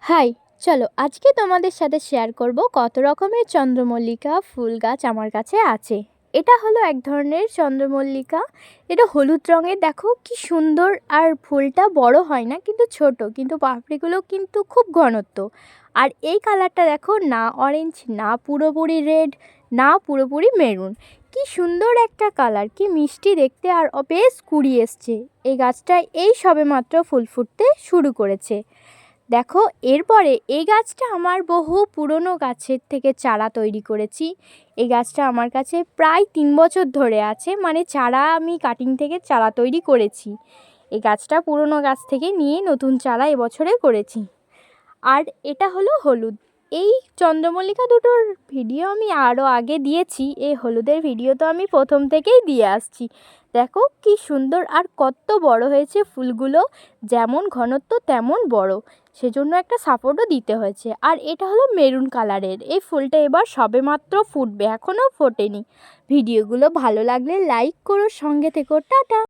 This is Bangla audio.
হাই, চলো আজকে তোমাদের সাথে শেয়ার করব কত রকমের চন্দ্রমল্লিকা ফুল গাছ আমার কাছে আছে। এটা হলো এক ধরনের চন্দ্রমল্লিকা। এটা হলুদ রঙের, দেখো কি সুন্দর। আর ফুলটা বড় হয় না, কিন্তু ছোট, কিন্তু পাপড়িগুলো কিন্তু খুব ঘনত্ব। আর এই কালারটা দেখো, না অরেঞ্জ, না পুরোপুরি রেড, না পুরোপুরি মেরুন। কি সুন্দর একটা কালার, কি মিষ্টি দেখতে, আর বেশ কুড়ি এসছে। এই গাছটায় এই সবেমাত্র ফুল ফুটতে শুরু করেছে। দেখো, এরপরে এই গাছটা আমার বহু পুরনো গাছের থেকে চারা তৈরি করেছি। এই গাছটা আমার কাছে প্রায় 3 বছর ধরে আছে, মানে চারা আমি কাটিং থেকে চারা তৈরি করেছি। এই গাছটা পুরনো গাছ থেকে নিয়ে নতুন চারা এবছরে করেছি। আর এটা হলো হলুদ। এই চন্দ্রমল্লিকা দুটোর ভিডিও আমি আরও আগে দিয়েছি, এই হলুদের ভিডিও তো আমি প্রথম থেকেই দিয়ে আসছি। দেখো কি সুন্দর, আর কত বড় হয়েছে ফুলগুলো, যেমন ঘনত্ব তেমন বড়, সেজন্য একটা সাপোর্টও দিতে হয়েছে। আর এটা হলো মেরুন কালারের। এই ফুলটা এবার সবেমাত্র ফুটবে, এখনও ফোটেনি। ভিডিওগুলো ভালো লাগলে লাইক করো, সঙ্গে থেকো, টাটা।